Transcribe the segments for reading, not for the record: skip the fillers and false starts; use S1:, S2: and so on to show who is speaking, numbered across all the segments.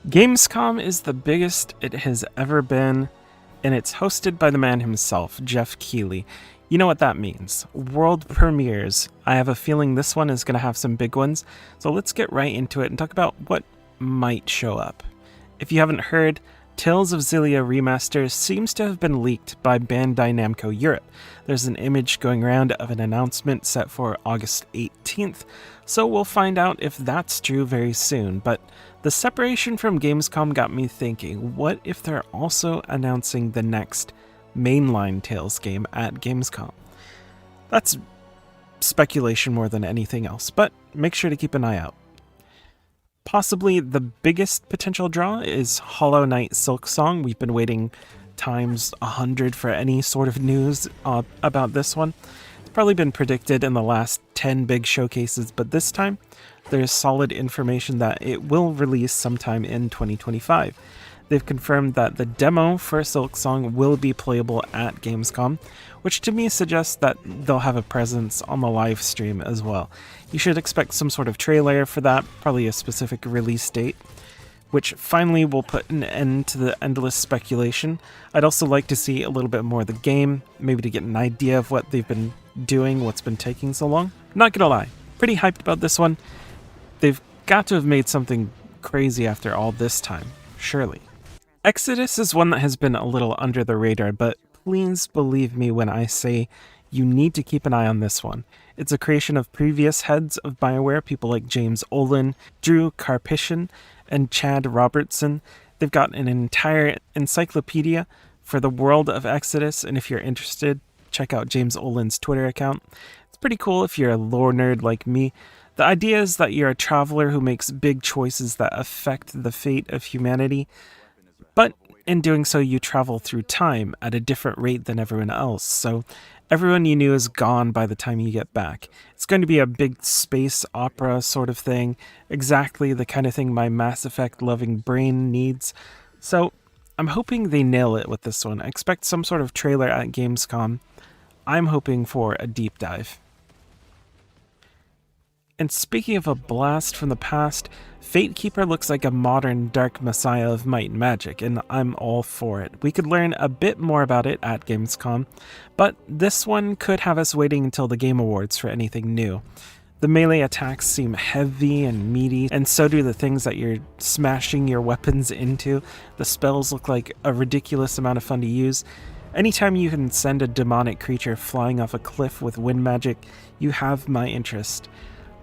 S1: Gamescom is the biggest it has ever been, and it's hosted by the man himself, Jeff Keighley. You know what that means. World premieres. I have a feeling this one is going to have some big ones, so let's get right into it and talk about what might show up. If you haven't heard, Tales of Xillia Remaster seems to have been leaked by Bandai Namco Europe. There's an image going around of an announcement set for August 18th, so we'll find out if that's true very soon. But the separation from Gamescom got me thinking, what if they're also announcing the next mainline Tales game at Gamescom? That's speculation more than anything else, but make sure to keep an eye out. Possibly the biggest potential draw is Knight Silksong. We've been waiting times 100 for any sort of news about this one. It's probably been predicted in the last 10 big showcases, but this time there's solid information that it will release sometime in 2025. They've confirmed that the demo for Silksong will be playable at Gamescom, which to me suggests that they'll have a presence on the live stream as well. You should expect some sort of trailer for that, probably a specific release date, which finally will put an end to the endless speculation. I'd also like to see a little bit more of the game, maybe to get an idea of what they've been doing, what's been taking so long. Not gonna lie, pretty hyped about this one. They've got to have made something crazy after all this time, surely. Exodus is one that has been a little under the radar, but please believe me when I say you need to keep an eye on this one. It's a creation of previous heads of BioWare, people like James Olin, Drew Karpyshyn, and Chad Robertson. They've got an entire encyclopedia for the world of Exodus, and if you're interested, check out James Olin's Twitter account. It's pretty cool if you're a lore nerd like me. The idea is that you're a traveler who makes big choices that affect the fate of humanity, but in doing so, you travel through time at a different rate than everyone else, so everyone you knew is gone by the time you get back. It's going to be a big space opera sort of thing, exactly the kind of thing my Mass Effect loving brain needs. So I'm hoping they nail it with this one. I expect some sort of trailer at Gamescom. I'm hoping for a deep dive. And speaking of a blast from the past, Fatekeeper looks like a modern dark messiah of might and magic, and I'm all for it. We could learn a bit more about it at Gamescom, but this one could have us waiting until the Game Awards for anything new. The melee attacks seem heavy and meaty, and so do the things that you're smashing your weapons into. The spells look like a ridiculous amount of fun to use. Anytime you can send a demonic creature flying off a cliff with wind magic, you have my interest.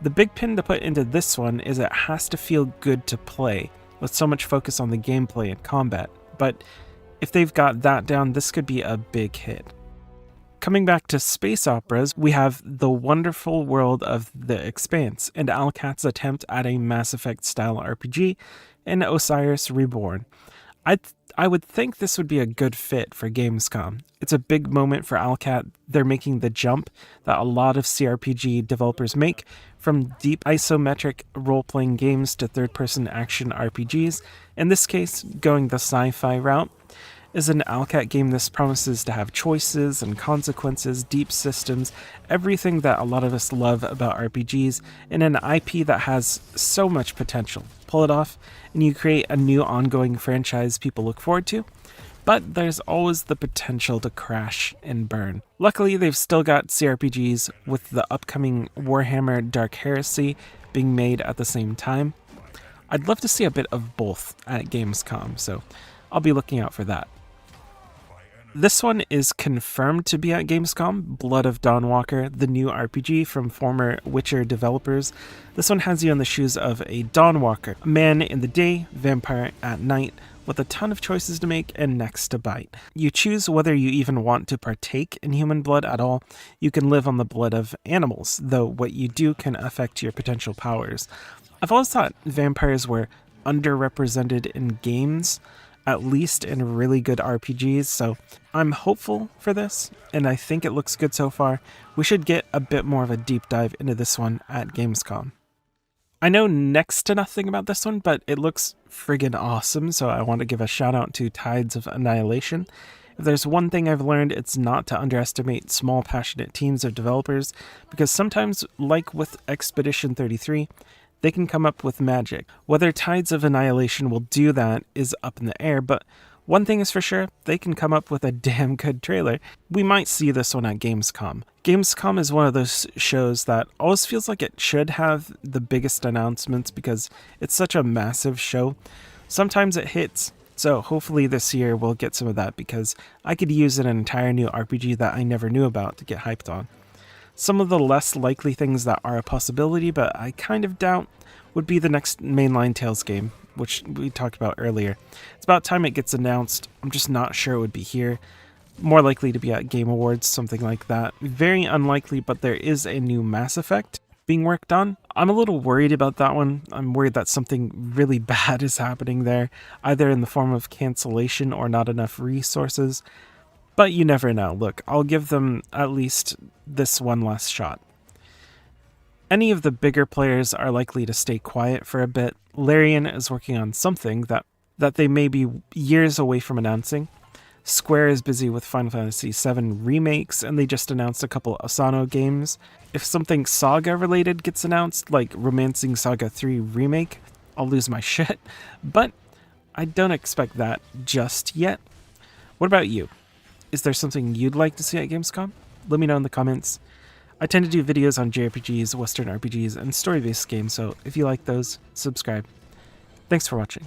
S1: The big pin to put into this one is it has to feel good to play, with so much focus on the gameplay and combat, but if they've got that down, this could be a big hit. Coming back to space operas, we have the wonderful world of The Expanse, and Alcat's attempt at a Mass Effect-style RPG, and Osiris Reborn. I would think this would be a good fit for Gamescom. It's a big moment for Alcat. They're making the jump that a lot of CRPG developers make from deep isometric role-playing games to third-person action RPGs. In this case, going the sci-fi route. Is an Alcat game this promises to have choices and consequences, deep systems, everything that a lot of us love about RPGs, in an IP that has so much potential. Pull it off, and you create a new ongoing franchise people look forward to, but there's always the potential to crash and burn. Luckily, they've still got CRPGs with the upcoming Warhammer Dark Heresy being made at the same time. I'd love to see a bit of both at Gamescom, so I'll be looking out for that. This one is confirmed to be at Gamescom, Blood of Dawnwalker, the new RPG from former Witcher developers. This one has you in the shoes of a Dawnwalker, a man in the day, vampire at night, with a ton of choices to make and necks to bite. You choose whether you even want to partake in human blood at all. You can live on the blood of animals, though what you do can affect your potential powers. I've always thought vampires were underrepresented in games, at least in really good RPGs, so I'm hopeful for this, and I think it looks good so far. We should get a bit more of a deep dive into this one at Gamescom. I know next to nothing about this one, but it looks friggin' awesome, so I want to give a shout out to Tides of Annihilation. If there's one thing I've learned, it's not to underestimate small, passionate teams of developers, because sometimes, like with Expedition 33, they can come up with magic. Whether Tides of Annihilation will do that is up in the air, but one thing is for sure, they can come up with a damn good trailer. We might see this one at Gamescom. Gamescom is one of those shows that always feels like it should have the biggest announcements because it's such a massive show. Sometimes it hits, so hopefully this year we'll get some of that because I could use an entire new RPG that I never knew about to get hyped on. Some of the less likely things that are a possibility, but I kind of doubt, would be the next mainline Tales game, which we talked about earlier. It's about time it gets announced. I'm just not sure it would be here. More likely to be at Game Awards, something like that. Very unlikely, but there is a new Mass Effect being worked on. I'm a little worried about that one. I'm worried that something really bad is happening there, either in the form of cancellation or not enough resources. But you never know. Look, I'll give them at least this one last shot. Any of the bigger players are likely to stay quiet for a bit. Larian is working on something that they may be years away from announcing. Square is busy with Final Fantasy VII remakes, and they just announced a couple Asano games. If something Saga related gets announced, like Romancing Saga 3 Remake, I'll lose my shit. But I don't expect that just yet. What about you? Is there something you'd like to see at Gamescom? Let me know in the comments. I tend to do videos on JRPGs, Western RPGs, and story-based games, so if you like those, subscribe. Thanks for watching.